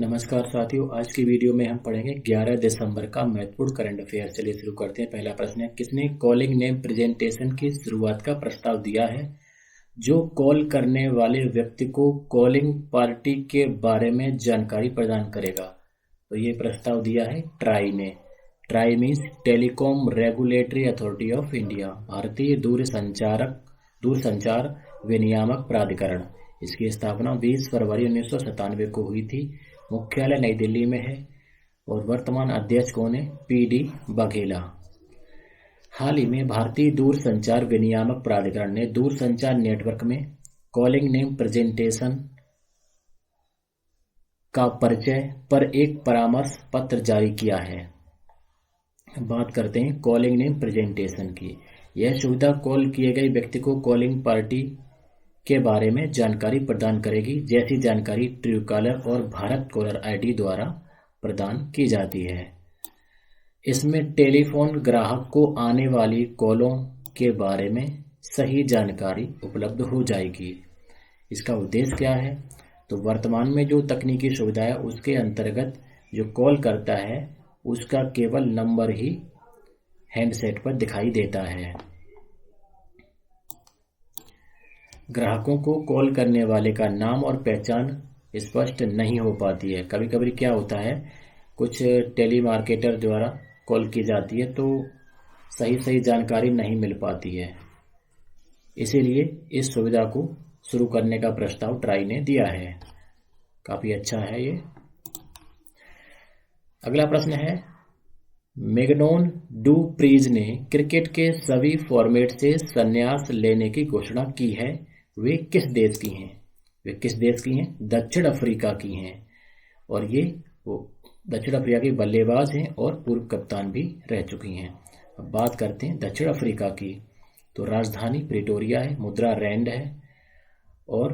नमस्कार साथियों, आज की वीडियो में हम पढ़ेंगे 11 दिसंबर का महत्वपूर्ण करंट अफेयर। चलिए शुरू करते हैं। पहला प्रश्न है, किसने कॉलिंग नेम प्रेजेंटेशन की शुरुआत का प्रस्ताव दिया है? जो कॉल करने वाले व्यक्ति को कॉलिंग पार्टी के बारे में जानकारी प्रदान करेगा। तो ये प्रस्ताव दिया है ट्राई ने। Try means telecom regulatory authority of India, भारतीय दूरसंचार विनियामक प्राधिकरण। इसकी स्थापना 20 फरवरी 1997 को हुई थी। मुख्यालय नई दिल्ली में है और वर्तमान अध्यक्ष कौन है? पीडी बघेला। हाल ही में भारतीय दूरसंचार विनियामक प्राधिकरण ने दूरसंचार नेटवर्क में कॉलिंग नेम प्रेजेंटेशन का परिचय पर एक परामर्श पत्र जारी किया है। बात करते हैं कॉलिंग नेम प्रेजेंटेशन की। यह सुविधा कॉल किए गए व्यक्ति को कॉलिंग पार्टी के बारे में जानकारी प्रदान करेगी, जैसी जानकारी ट्रूकॉलर और भारत कॉलर आईडी द्वारा प्रदान की जाती है। इसमें टेलीफोन ग्राहक को आने वाली कॉलों के बारे में सही जानकारी उपलब्ध हो जाएगी। इसका उद्देश्य क्या है? तो वर्तमान में जो तकनीकी सुविधा है उसके अंतर्गत जो कॉल करता है उसका केवल नंबर ही हैंडसेट पर दिखाई देता है। ग्राहकों को कॉल करने वाले का नाम और पहचान स्पष्ट नहीं हो पाती है। कभी कभी क्या होता है, कुछ टेलीमार्केटर द्वारा कॉल की जाती है तो सही जानकारी नहीं मिल पाती है। इसीलिए इस सुविधा को शुरू करने का प्रस्ताव ट्राई ने दिया है। काफी अच्छा है ये। अगला प्रश्न है, मेगनोन डू प्रीज ने क्रिकेट के सभी फॉर्मेट से संन्यास लेने की घोषणा की है। वे किस देश की हैं? दक्षिण अफ्रीका की हैं। और ये वो दक्षिण अफ्रीका की बल्लेबाज हैं और पूर्व कप्तान भी रह चुकी हैं। अब बात करते हैं दक्षिण अफ्रीका की। तो राजधानी प्रिटोरिया है, मुद्रा रैंड है और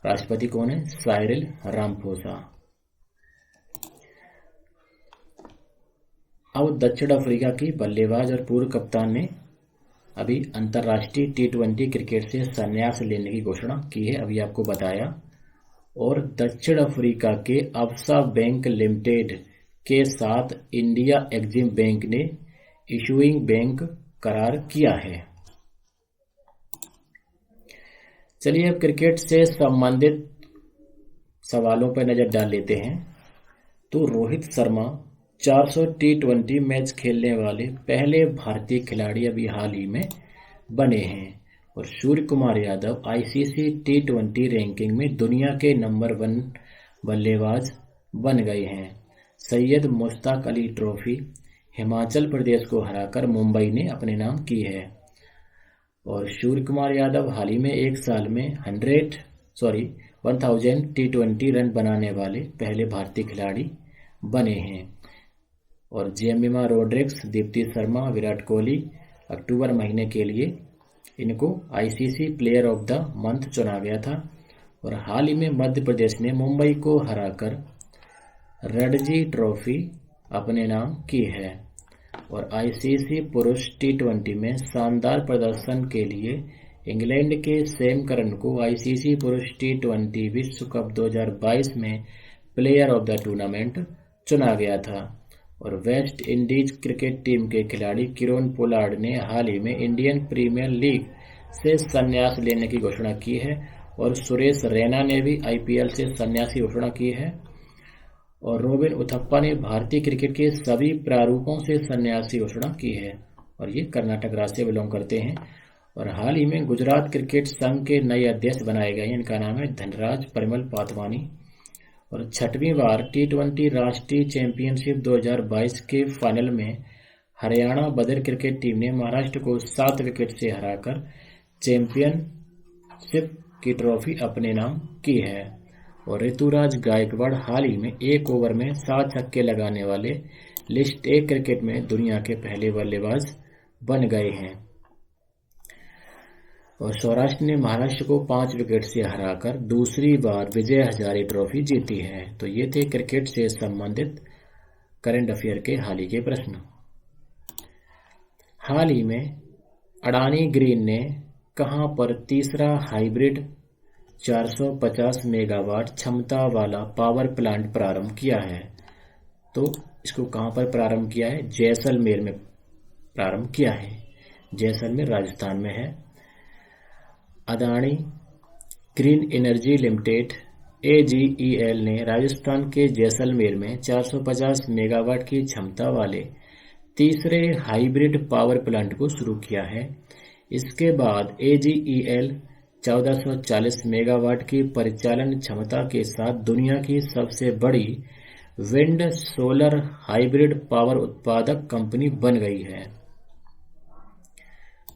राष्ट्रपति कौन है? Cyril Ramaphosa. अब दक्षिण अफ्रीका की बल्लेबाज और पूर्व कप्तान ने अभी अंतर्राष्ट्रीय T20 क्रिकेट से संन्यास लेने की घोषणा की है, अभी आपको बताया। और दक्षिण अफ्रीका के अब्सा बैंक लिमिटेड के साथ इंडिया एक्जिम बैंक ने इशूइंग बैंक करार किया है। चलिए अब क्रिकेट से संबंधित सवालों पर नजर डाल लेते हैं। तो रोहित शर्मा 400 T20 मैच खेलने वाले पहले भारतीय खिलाड़ी अभी हाल ही में बने हैं। और Surya Kumar Yadav ICC T20 ranking में दुनिया के नंबर 1 बल्लेबाज बन गए हैं। सैयद मुश्ताक अली ट्रॉफी हिमाचल प्रदेश को हराकर मुंबई ने अपने नाम की है। और सूर्य कुमार यादव हाल ही में एक साल में 1000 T20 रन बनाने वाले पहले भारतीय खिलाड़ी बने हैं। और जेमिमा रोड्रिग्स, दीप्ति शर्मा, विराट कोहली अक्टूबर महीने के लिए इनको ICC player of the month चुना गया था। और हाल ही में मध्य प्रदेश ने मुंबई को हराकर रणजी ट्रॉफी अपने नाम की है। और ICC पुरुष T20 में शानदार प्रदर्शन के लिए इंग्लैंड के सैम करन को ICC पुरुष T20 विश्व कप 2022 में प्लेयर ऑफ द टूर्नामेंट चुना गया था। और वेस्ट इंडीज क्रिकेट टीम के खिलाड़ी किरोन पोलार्ड ने हाल ही में इंडियन प्रीमियर लीग से संन्यास लेने की घोषणा की है। और सुरेश रैना ने भी IPL से संन्यास की घोषणा की है। और रोबिन उथप्पा ने भारतीय क्रिकेट के सभी प्रारूपों से संन्यास की घोषणा की है। और ये कर्नाटक राज्य से बिलोंग करते हैं। और हाल ही में गुजरात क्रिकेट संघ के नए अध्यक्ष बनाए गए हैं। इनका नाम है धनराज परिमल पातवानी। और 6वीं बार T20 राष्ट्रीय चैंपियनशिप 2022 के फाइनल में हरियाणा बदर क्रिकेट टीम ने महाराष्ट्र को 7 विकेट से हराकर चैंपियनशिप की ट्रॉफी अपने नाम की है। और ऋतुराज गायकवाड़ हाल ही में एक ओवर में 7 छक्के लगाने वाले लिस्ट ए क्रिकेट में दुनिया के पहले बल्लेबाज बन गए हैं। और सौराष्ट्र ने महाराष्ट्र को 5 विकेट से हराकर दूसरी बार विजय हजारे ट्रॉफी जीती है। तो ये थे क्रिकेट से संबंधित करंट अफेयर के हाल ही के प्रश्न। हाल ही में अडानी ग्रीन ने कहां पर तीसरा हाइब्रिड 450 मेगावाट क्षमता वाला पावर प्लांट प्रारंभ किया है। तो इसको कहां पर प्रारंभ किया है? जैसलमेर में प्रारंभ किया है। जैसलमेर राजस्थान में है। Adani green energy limited AGEL ने राजस्थान के जैसलमेर में 450 मेगावाट की क्षमता वाले तीसरे हाइब्रिड पावर प्लांट को शुरू किया है। इसके बाद AGEL 1440 मेगावाट की परिचालन क्षमता के साथ दुनिया की सबसे बड़ी विंड सोलर हाइब्रिड पावर उत्पादक कंपनी बन गई है।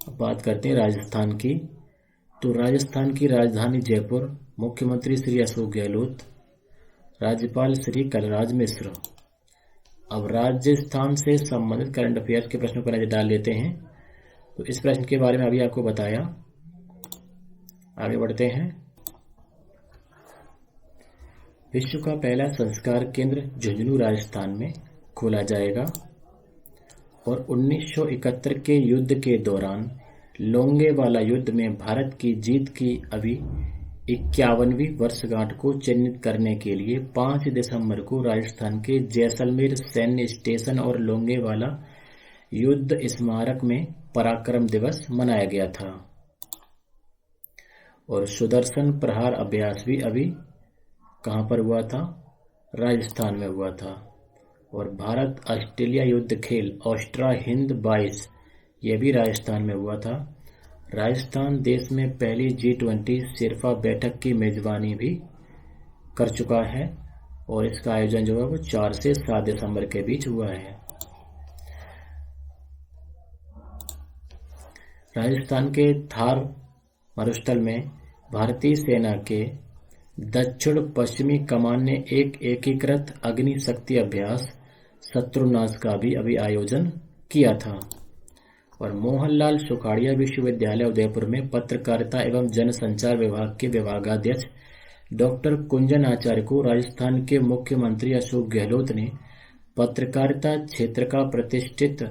अब बात करते हैं राजस्थान की। तो राजस्थान की राजधानी जयपुर, मुख्यमंत्री श्री अशोक गहलोत, राज्यपाल श्री कलराज मिश्र। अब राजस्थान से संबंधित करंट अफेयर्स के प्रश्नों पर नजर डाल लेते हैं। तो इस प्रश्न के बारे में अभी आपको बताया। आगे बढ़ते हैं। विश्व का पहला संस्कार केंद्र झुंझुनू राजस्थान में खोला जाएगा। और 1971 के युद्ध के दौरान लोंगेवाला युद्ध में भारत की जीत की अभी 51वीं वर्षगांठ को चिन्हित करने के लिए 5 दिसंबर को राजस्थान के जैसलमेर सैन्य स्टेशन और लोंगेवाला युद्ध स्मारक में पराक्रम दिवस मनाया गया था। और सुदर्शन प्रहार अभ्यास भी अभी कहां पर हुआ था? राजस्थान में हुआ था। और भारत ऑस्ट्रेलिया युद्ध खेल ऑस्ट्रा हिंद 22 यह भी राजस्थान में हुआ था। राजस्थान देश में पहली G20 सिरफा बैठक की मेजबानी भी कर चुका है। और इसका आयोजन जो है वो 4 से 7 दिसंबर के बीच हुआ है। राजस्थान के थार मरुस्थल में भारतीय सेना के दक्षिण पश्चिमी कमान ने एक एकीकृत अग्नि शक्ति अभ्यास शत्रुनाश का भी अभी आयोजन किया था। और मोहनलाल सुखाड़िया विश्वविद्यालय उदयपुर में पत्रकारिता एवं जनसंचार विभाग के विभागाध्यक्ष डॉक्टर कुंजन आचार्य को राजस्थान के मुख्यमंत्री अशोक गहलोत ने पत्रकारिता क्षेत्र का प्रतिष्ठित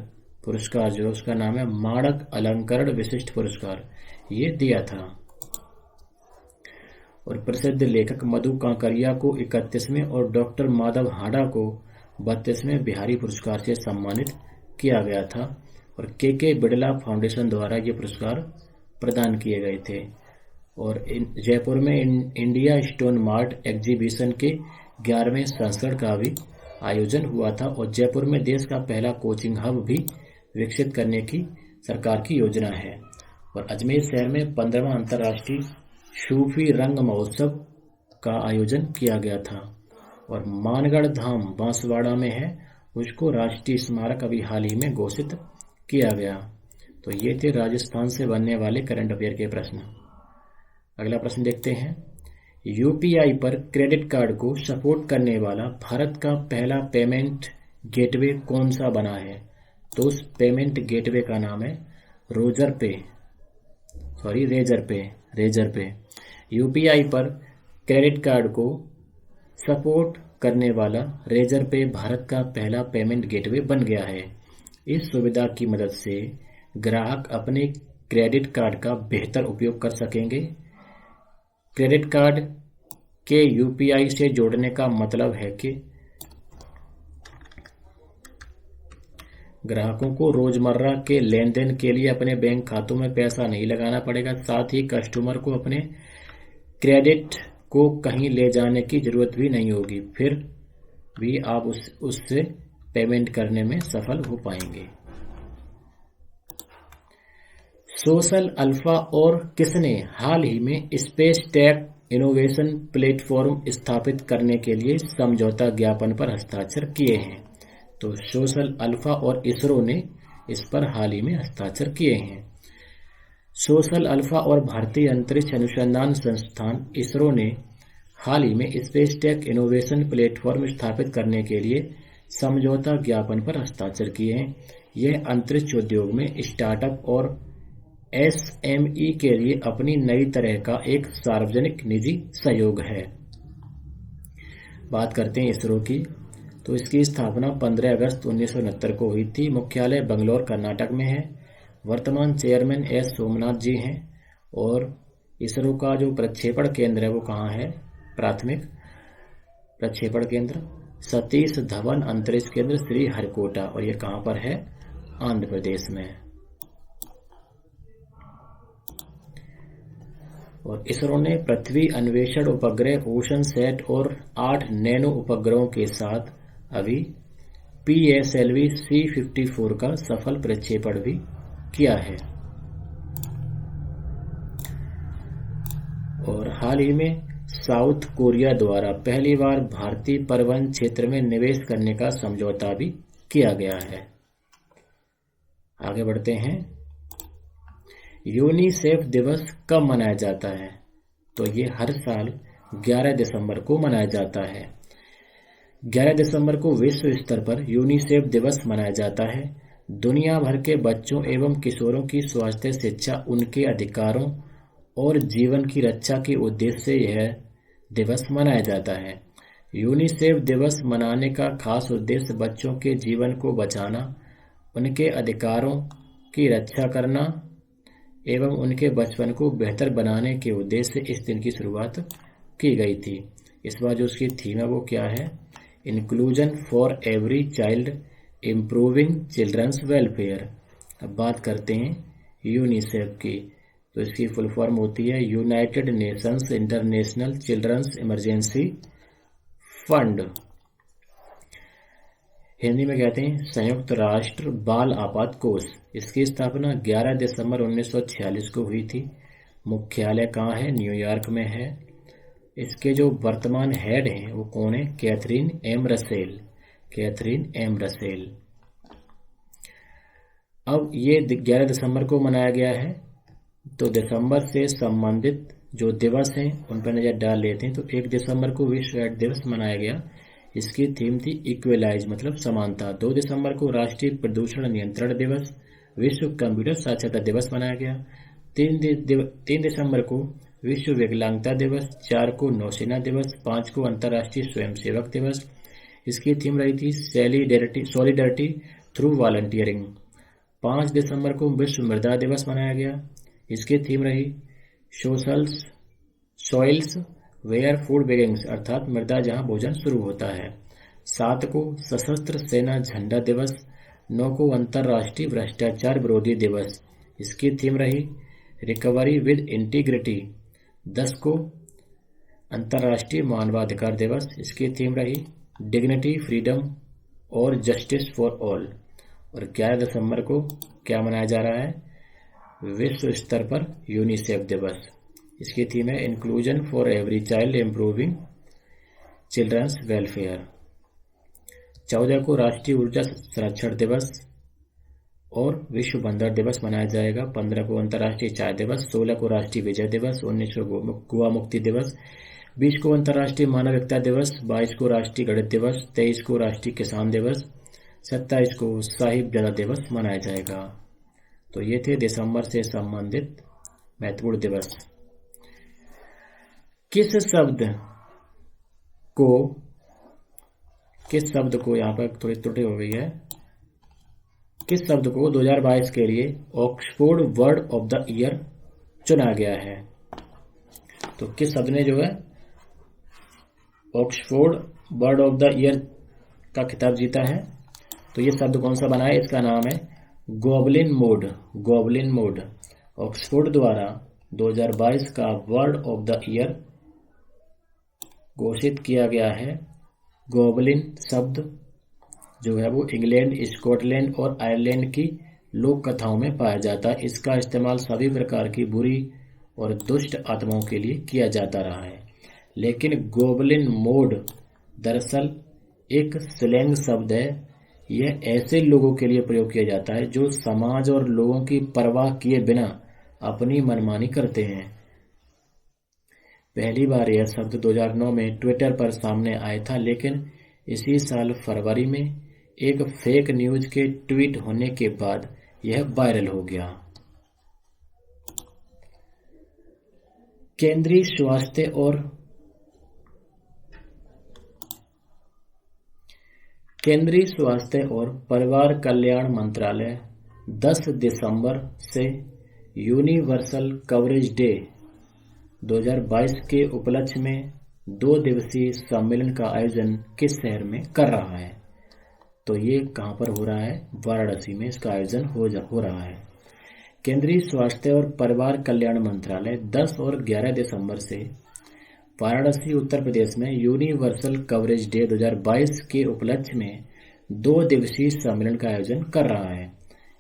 पुरस्कार जो उसका नाम है माणक अलंकरण विशिष्ट पुरस्कार ये दिया था। और प्रसिद्ध लेखक मधु कांकरिया को 31वें और डॉक्टर माधव हाड़ा को 32वें बिहारी पुरस्कार से सम्मानित किया गया था। और के बिड़ला फाउंडेशन द्वारा ये पुरस्कार प्रदान किए गए थे। और जयपुर में इंडिया स्टोन मार्ट एग्जीबिशन के 11वें संस्करण का भी आयोजन हुआ था। और जयपुर में देश का पहला कोचिंग हब भी विकसित करने की सरकार की योजना है। और अजमेर शहर में 15वां अंतर्राष्ट्रीय सूफी रंग महोत्सव का आयोजन किया गया था। और मानगढ़ धाम बांसवाड़ा में है, उसको राष्ट्रीय स्मारक अभी हाल ही में घोषित किया गया। तो ये थे राजस्थान से बनने वाले करंट अफेयर के प्रश्न। अगला प्रश्न देखते हैं। यूपीआई पर क्रेडिट कार्ड को सपोर्ट करने वाला भारत का पहला पेमेंट गेटवे कौन सा बना है? तो उस पेमेंट गेटवे का नाम है रेजर पे। यूपीआई पर क्रेडिट कार्ड को सपोर्ट करने वाला रेजर पे भारत का पहला पेमेंट गेटवे बन गया है। इस सुविधा की मदद से ग्राहक अपने क्रेडिट कार्ड का बेहतर उपयोग कर सकेंगे। क्रेडिट कार्ड के यूपीआई से जोड़ने का मतलब है कि ग्राहकों को रोजमर्रा के लेन देन के लिए अपने बैंक खातों में पैसा नहीं लगाना पड़ेगा। साथ ही कस्टमर को अपने क्रेडिट को कहीं ले जाने की जरूरत भी नहीं होगी, फिर भी आप उससे पेमेंट करने में सफल हो पाएंगे। सोशल अल्फा और किसने हाल ही में स्पेस टेक इनोवेशन प्लेटफॉर्म स्थापित करने के लिए समझौता ज्ञापन पर हस्ताक्षर किए हैं? तो सोशल अल्फा और इसरो ने इस पर हाल ही में हस्ताक्षर किए हैं। सोशल अल्फा और भारतीय अंतरिक्ष अनुसंधान संस्थान इसरो ने हाल ही में स्पेस टेक इनोवेशन प्लेटफॉर्म स्थापित करने के लिए समझौता ज्ञापन पर हस्ताक्षर किए हैं। यह अंतरिक्ष उद्योग में स्टार्टअप और एसएमई के लिए अपनी नई तरह का एक सार्वजनिक निजी सहयोग है। बात करते हैं इसरो की। तो इसकी स्थापना 15 अगस्त 1969 को हुई थी। मुख्यालय बंगलौर कर्नाटक में है। वर्तमान चेयरमैन एस सोमनाथ जी हैं और इसरो का जो प्रक्षेपण केंद्र है वो कहाँ है? प्राथमिक प्रक्षेपण केंद्र सतीश धवन अंतरिक्ष केंद्र श्रीहरिकोटा, और ये कहाँ पर है? आंध्र प्रदेश में। और इसरो ने पृथ्वी अन्वेषण उपग्रह ओशन सेट और 8 नैनो उपग्रहों के साथ अभी PSLV C-54 का सफल प्रक्षेपण भी किया है। और हाल ही में साउथ कोरिया द्वारा पहली बार भारतीय परिवहन क्षेत्र में निवेश करने का समझौता भी किया गया है। आगे बढ़ते हैं। यूनिसेफ दिवस कब मनाया जाता है? तो ये हर साल 11 दिसंबर को मनाया जाता है। 11 दिसंबर को विश्व स्तर पर यूनिसेफ दिवस मनाया जाता है। दुनिया भर के बच्चों एवं किशोरों की स्वास्थ्य शिक्षा, उनके अधिकारों और जीवन की रक्षा के उद्देश्य से यह दिवस मनाया जाता है। यूनिसेफ दिवस मनाने का खास उद्देश्य बच्चों के जीवन को बचाना, उनके अधिकारों की रक्षा करना एवं उनके बचपन को बेहतर बनाने के उद्देश्य से इस दिन की शुरुआत की गई थी। इस बार जो उसकी थीम है वो क्या है? Inclusion for every child, improving children's welfare. अब बात करते हैं यूनिसेफ की, तो इसकी फुल फॉर्म होती है United Nations International Children's Emergency Fund. Hindi में कहते हैं संयुक्त राष्ट्र बाल आपात कोष। इसकी स्थापना 11 दिसंबर 1946 को हुई थी। मुख्यालय कहाँ है? न्यूयॉर्क में है। इसके जो वर्तमान हेड हैं वो कौन है? Catherine M Russell. Catherine M Russell. अब ये 11 दिसंबर को मनाया गया है, तो दिसंबर से संबंधित जो दिवस हैं उन पर नजर डाल लेते हैं। तो 1 दिसंबर को विश्व एड्स दिवस मनाया गया। इसकी थीम थी इक्वलाइज, मतलब समानता। 2 दिसंबर को राष्ट्रीय प्रदूषण नियंत्रण दिवस, विश्व कंप्यूटर साक्षरता दिवस मनाया गया। 3 दिसंबर को विश्व विकलांगता दिवस, 4 को नौसेना दिवस, 5 को अंतर्राष्ट्रीय स्वयंसेवक दिवस। इसकी थीम रही थी सॉलिडरिटी थ्रू वॉलंटियरिंग। 5 दिसंबर को विश्व मृदा दिवस मनाया गया। इसकी थीम रही सॉइल्स वेयर फूड बिगिंस, अर्थात मृदा जहां भोजन शुरू होता है। 7 को सशस्त्र सेना झंडा दिवस। 9 को अंतर्राष्ट्रीय भ्रष्टाचार विरोधी दिवस। इसकी थीम रही रिकवरी विद इंटीग्रिटी। 10 को अंतर्राष्ट्रीय मानवाधिकार दिवस। इसकी थीम रही डिग्निटी, फ्रीडम और जस्टिस फॉर ऑल। और 11 दिसंबर को क्या मनाया जा रहा है? विश्व स्तर पर यूनिसेफ दिवस। इसकी थीम है inclusion for every child, improving children's welfare. 14 को राष्ट्रीय ऊर्जा संरक्षण दिवस और विश्व बंदर दिवस मनाया जाएगा। 15 को अंतर्राष्ट्रीय चाय दिवस। 16 को राष्ट्रीय विजय दिवस। 19 को गोवा मुक्ति दिवस। 20 को अंतर्राष्ट्रीय मानव एकता दिवस। 22 को राष्ट्रीय गणित दिवस। 23 को राष्ट्रीय किसान दिवस। 27 को साहिबजादा दिवस मनाया जाएगा। तो ये थे दिसंबर से संबंधित महत्वपूर्ण दिवस। किस शब्द को यहाँ पर थोड़ी त्रुटि हो गई है। किस शब्द को 2022 के लिए Oxford word of the year चुना गया है? तो किस शब्द ने जो है Oxford word of the year का खिताब जीता है? तो ये शब्द कौन सा बना है? इसका नाम है goblin mode. Goblin mode Oxford द्वारा 2022 का वर्ड ऑफ द ईयर घोषित किया गया है। गॉबलिन शब्द जो है वो इंग्लैंड, स्कॉटलैंड और आयरलैंड की लोक कथाओं में पाया जाता है। इसका इस्तेमाल सभी प्रकार की बुरी और दुष्ट आत्माओं के लिए किया जाता रहा है। लेकिन गॉबलिन मोड दरअसल एक स्लैंग शब्द है। यह ऐसे लोगों के लिए प्रयोग किया जाता है जो समाज और लोगों की परवाह किए बिना अपनी मनमानी करते हैं। पहली बार यह शब्द 2009 में ट्विटर पर सामने आया था, लेकिन इसी साल फरवरी में एक फेक न्यूज के ट्वीट होने के बाद यह वायरल हो गया। केंद्रीय स्वास्थ्य और परिवार कल्याण मंत्रालय 10 दिसंबर से यूनिवर्सल कवरेज डे 2022 के उपलक्ष्य में 2 दिवसीय सम्मेलन का आयोजन किस शहर में कर रहा है? तो ये कहाँ पर हो रहा है? वाराणसी में इसका आयोजन हो रहा है। केंद्रीय स्वास्थ्य और परिवार कल्याण मंत्रालय 10 और 11 दिसंबर से वाराणसी उत्तर प्रदेश में यूनिवर्सल कवरेज डे 2022 के उपलक्ष्य में 2 दिवसीय सम्मेलन का आयोजन कर रहा है।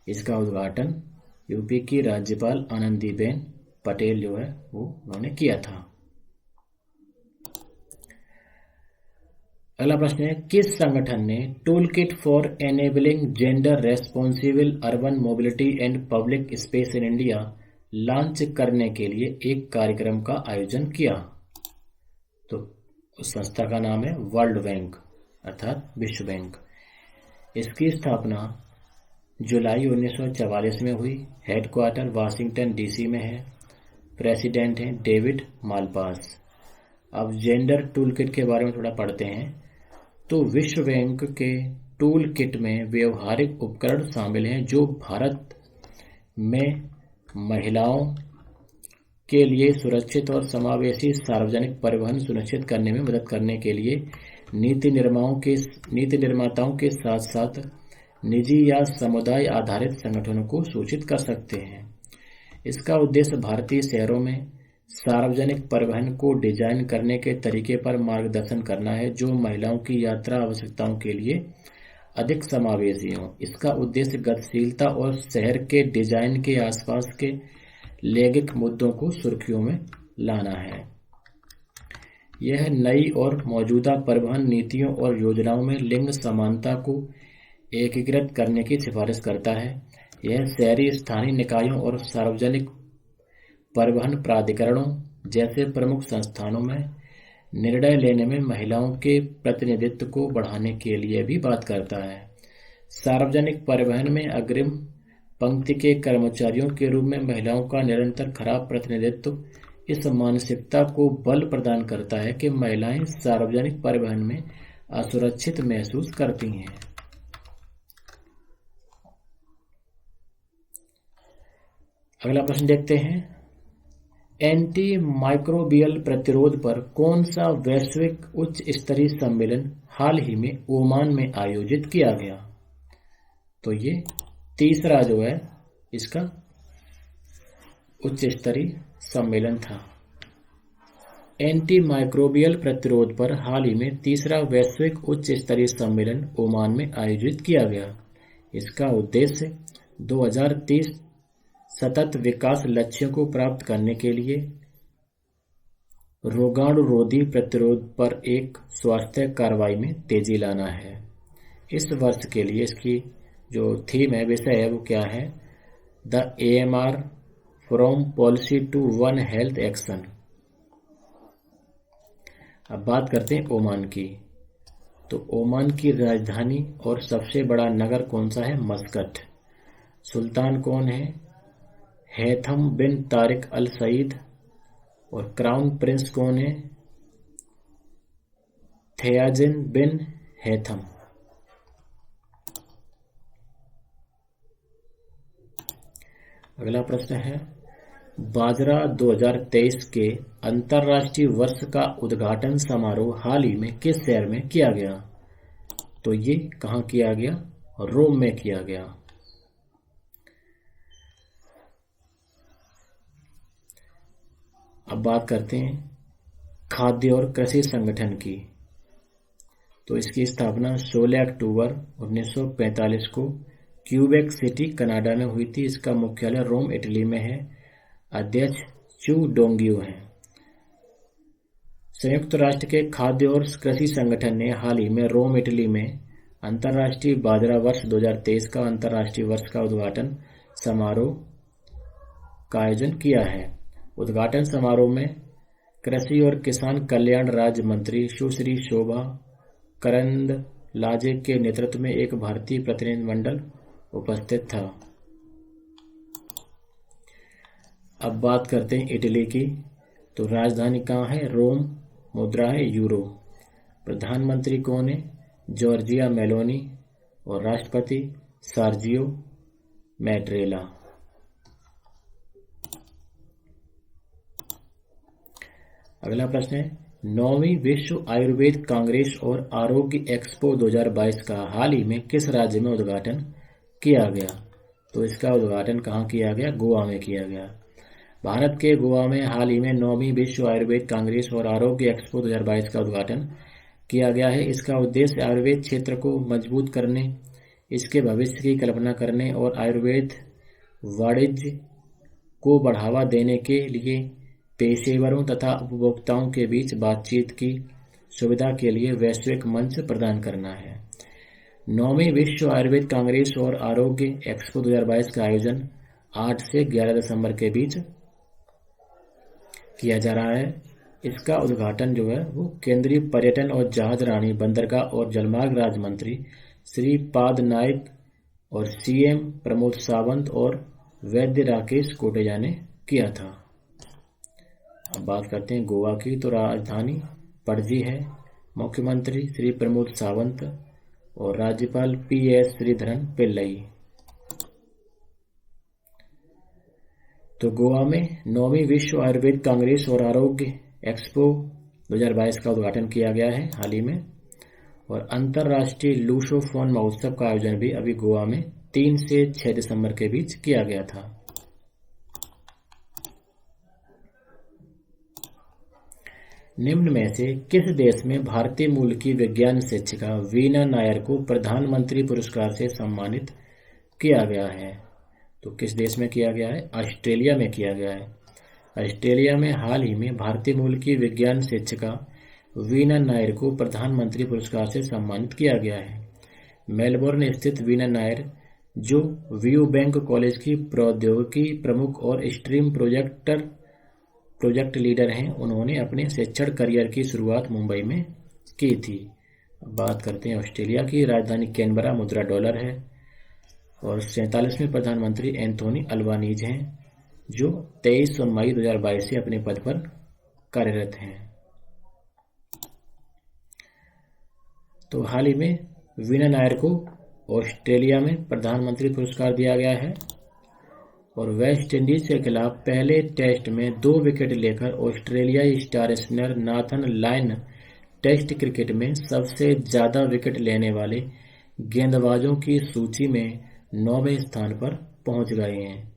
इसका उद्घाटन यूपी की राज्यपाल आनंदीबेन पटेल जो है वो उन्होंने किया था। अगला प्रश्न है, किस संगठन ने tool kit for enabling gender responsible urban mobility and public space in India launch करने के लिए एक कार्यक्रम का आयोजन किया? तो उस संस्था का नाम है वर्ल्ड बैंक अर्थात विश्व बैंक। इसकी स्थापना जुलाई 1944 में हुई। हेडक्वार्टर वाशिंगटन डीसी में है। प्रेसिडेंट हैं डेविड मालपास। अब जेंडर टूल किट के बारे में थोड़ा पढ़ते हैं। तो विश्व बैंक के टूल किट में व्यवहारिक उपकरण शामिल हैं जो भारत में महिलाओं के लिए सुरक्षित और समावेशी सार्वजनिक परिवहन सुनिश्चित करने में मदद करने के लिए नीति निर्माताओं के साथ साथ निजी या समुदाय आधारित संगठनों को सूचित कर सकते हैं। इसका उद्देश्य भारतीय शहरों में सार्वजनिक परिवहन को डिजाइन करने के तरीके पर मार्गदर्शन करना है जो महिलाओं की यात्रा आवश्यकताओं के लिए अधिक समावेशी हो। इसका उद्देश्य गतिशीलता और शहर के डिजाइन के आसपास के लैंगिक मुद्दों को सुर्खियों में लाना है। यह नई और मौजूदा परिवहन नीतियों और योजनाओं में लिंग समानता को एकीकृत करने की सिफारिश करता है। यह शहरी स्थानीय निकायों और सार्वजनिक परिवहन प्राधिकरणों जैसे प्रमुख संस्थानों में निर्णय लेने में महिलाओं के प्रतिनिधित्व को बढ़ाने के लिए भी बात करता है। सार्वजनिक परिवहन में अग्रिम पंक्ति के कर्मचारियों के रूप में महिलाओं का निरंतर खराब प्रतिनिधित्व इस मानसिकता को बल प्रदान करता है कि महिलाएं सार्वजनिक परिवहन में असुरक्षित महसूस करती हैं। अगला प्रश्न देखते हैं, एंटी माइक्रोबियल प्रतिरोध पर कौन सा वैश्विक उच्च स्तरीय सम्मेलन हाल ही में ओमान में आयोजित किया गया? तो ये तीसरा जो है इसका उच्च स्तरीय सम्मेलन था। एंटी माइक्रोबियल प्रतिरोध पर हाल ही में तीसरा वैश्विक उच्च स्तरीय सम्मेलन ओमान में आयोजित किया गया। इसका उद्देश्य 2030 सतत विकास लक्ष्यों को प्राप्त करने के लिए रोगाणुरोधी प्रतिरोध पर एक स्वास्थ्य कार्रवाई में तेजी लाना है। इस वर्ष के लिए इसकी जो थीम है, विषय है, वो क्या है? The AMR from policy to one health action. अब बात करते हैं ओमान की। तो ओमान की राजधानी और सबसे बड़ा नगर कौन सा है? मस्कट। सुल्तान कौन है? हैथम बिन तारिक अल सईद। और क्राउन प्रिंस कौन है? थयाजिन बिन हैथम। अगला प्रश्न है, बाजरा 2023 के अंतर्राष्ट्रीय वर्ष का उद्घाटन समारोह हाल ही में किस शहर में किया गया? तो ये कहाँ किया गया? रोम में किया गया। अब बात करते हैं खाद्य और कृषि संगठन की। तो इसकी स्थापना 16 अक्टूबर 1945 को क्यूबेक सिटी कनाडा में हुई थी। इसका मुख्यालय रोम इटली में है। अध्यक्ष चू डोंगियो हैं। संयुक्त राष्ट्र के खाद्य और कृषि संगठन ने हाल ही में रोम इटली में अंतर्राष्ट्रीय बाजरा वर्ष 2023 का अंतर्राष्ट्रीय वर्ष का उद्घाटन समारोह का आयोजन किया है। उद्घाटन समारोह में कृषि और किसान कल्याण राज्य मंत्री सुश्री शोभा करंदलाजे के नेतृत्व में एक भारतीय प्रतिनिधिमंडल उपस्थित था। अब बात करते हैं इटली की। तो राजधानी कहाँ है? रोम। मुद्रा है यूरो। प्रधानमंत्री कौन है? Giorgia Meloni. और राष्ट्रपति सर्जियो मैट्रेला। अगला प्रश्न है, 9वीं विश्व आयुर्वेद कांग्रेस और आरोग्य एक्सपो 2022 का हाल ही में किस राज्य में उद्घाटन किया गया? तो इसका उद्घाटन कहाँ किया गया? गोवा में किया गया। भारत के गोवा में हाल ही में 9वीं विश्व आयुर्वेद कांग्रेस और आरोग्य एक्सपो 2022 का उद्घाटन किया गया है। इसका उद्देश्य आयुर्वेद क्षेत्र को मजबूत करने, इसके भविष्य की कल्पना करने और आयुर्वेद वाणिज्य को बढ़ावा देने के लिए पेशेवरों तथा उपभोक्ताओं के बीच बातचीत की सुविधा के लिए वैश्विक मंच प्रदान करना है। 9वीं विश्व आयुर्वेद कांग्रेस और आरोग्य एक्सपो 2022 का आयोजन 8 से 11 दिसंबर के बीच किया जा रहा है। इसका उद्घाटन जो है वो केंद्रीय पर्यटन और जहाजरानी, बंदरगाह और जलमार्ग राज्य मंत्री श्री पाद नाइक और सीएम प्रमोद सावंत और वैद्य राकेश कोटेचा ने किया था। अब बात करते हैं गोवा की, तो राजधानी पणजी है, मुख्यमंत्री श्री प्रमोद सावंत और राज्यपाल PS श्रीधरन पिल्लई। तो गोवा में 9वीं विश्व आयुर्वेद कांग्रेस और आरोग्य एक्सपो 2022 का उद्घाटन किया गया है हाल ही में, और अंतर्राष्ट्रीय लूसोफोन महोत्सव का आयोजन भी अभी गोवा में 3 से 6 दिसंबर के बीच किया गया था। निम्न में से किस देश में भारतीय मूल की विज्ञान शिक्षिका वीना नायर को प्रधानमंत्री पुरस्कार से सम्मानित किया गया है? तो किस देश में किया गया है? ऑस्ट्रेलिया में किया गया है। ऑस्ट्रेलिया में हाल ही में भारतीय मूल की विज्ञान शिक्षिका वीना नायर को प्रधानमंत्री पुरस्कार से सम्मानित किया गया है। मेलबोर्न स्थित वीना नायर, जो व्यू बैंक कॉलेज की प्रौद्योगिकी प्रमुख और स्ट्रीम प्रोजेक्ट लीडर हैं, उन्होंने अपने शिक्षण करियर की शुरुआत मुंबई में की थी। अब बात करते हैं ऑस्ट्रेलिया की। राजधानी कैनबरा, मुद्रा डॉलर है, और 47वें प्रधानमंत्री एंथोनी अल्बानीज हैं, जो 23 मई 2022 से अपने पद पर कार्यरत हैं। तो हाल ही में वीना नायर को ऑस्ट्रेलिया में प्रधानमंत्री पुरस्कार दिया गया है, और वेस्ट इंडीज के खिलाफ पहले टेस्ट में 2 विकेट लेकर ऑस्ट्रेलियाई star spinner Nathan Lyon test cricket में सबसे ज्यादा विकेट लेने वाले गेंदबाजों की सूची में 9वें स्थान पर पहुंच गए हैं।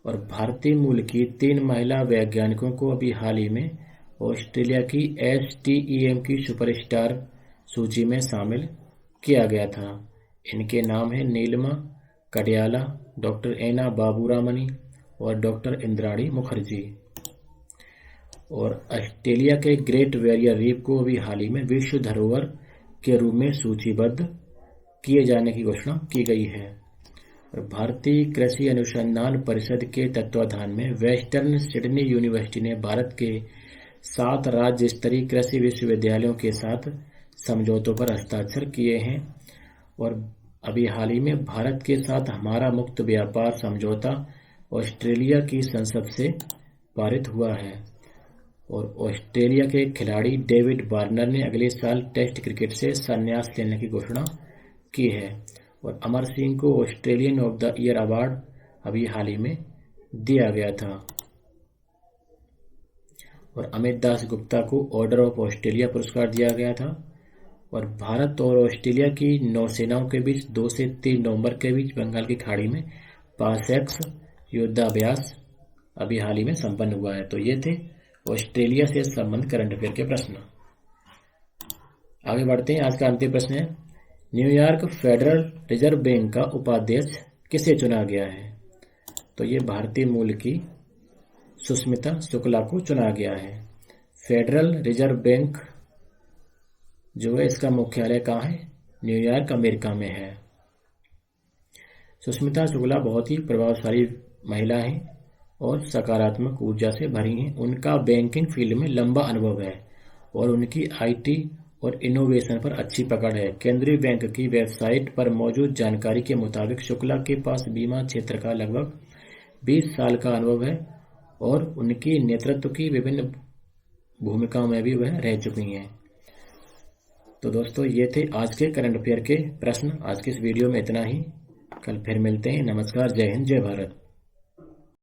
और भारतीय मूल की 3 महिला वैज्ञानिकों को अभी हाल ही में ऑस्ट्रेलिया की STEM की सुपरस्टार सूची में शामिल किया गया था। इनके नाम है नीलिमा कडियाला, डॉक्टर एना बाबूरामनी और डॉक्टर इंद्राणी मुखर्जी। और ऑस्ट्रेलिया के ग्रेट बैरियर रीफ को अभी हाल ही में विश्व धरोहर के रूप में सूचीबद्ध किए जाने की घोषणा की गई है। और भारतीय कृषि अनुसंधान परिषद के तत्वाधान में वेस्टर्न सिडनी यूनिवर्सिटी ने भारत के 7 राज्य स्तरीय कृषि विश्वविद्यालयों के साथ समझौतों पर हस्ताक्षर किए हैं। और अभी हाल ही में भारत के साथ हमारा मुक्त व्यापार समझौता ऑस्ट्रेलिया की संसद से पारित हुआ है। और ऑस्ट्रेलिया के खिलाड़ी डेविड वार्नर ने अगले साल टेस्ट क्रिकेट से संन्यास लेने की घोषणा की है। और अमर सिंह को Australian of the year award अभी हाल ही में दिया गया था। और अमित दास गुप्ता को ऑर्डर ऑफ ऑस्ट्रेलिया पुरस्कार दिया गया था। और भारत और ऑस्ट्रेलिया की नौसेनाओं के बीच 2 से 3 नवंबर के बीच बंगाल की खाड़ी में पासेक्स युद्धाभ्यास अभी हाल ही में संपन्न हुआ है। तो ये थे ऑस्ट्रेलिया से संबंधित करंट अफेयर के प्रश्न। आगे बढ़ते हैं। आज का अंतिम प्रश्न है, न्यूयॉर्क फेडरल रिजर्व बैंक का उपाध्यक्ष किसे चुना गया है? तो ये भारतीय मूल की सुष्मिता शुक्ला को चुना गया है। फेडरल रिजर्व बैंक जो है इसका मुख्यालय कहाँ है? न्यूयॉर्क, अमेरिका में है। सुष्मिता शुक्ला बहुत ही प्रभावशाली महिला हैं और सकारात्मक ऊर्जा से भरी हैं। उनका बैंकिंग फील्ड में लंबा अनुभव है और उनकी IT और इनोवेशन पर अच्छी पकड़ है। केंद्रीय बैंक की वेबसाइट पर मौजूद जानकारी के मुताबिक शुक्ला के पास बीमा क्षेत्र का लगभग 20 साल का अनुभव है और उनकी नेतृत्व की विभिन्न भूमिकाओं में भी वह रह चुकी हैं। तो दोस्तों ये थे आज के करंट अफेयर के प्रश्न। आज के इस वीडियो में इतना ही। कल फिर मिलते हैं। नमस्कार, जय हिंद, जय भारत।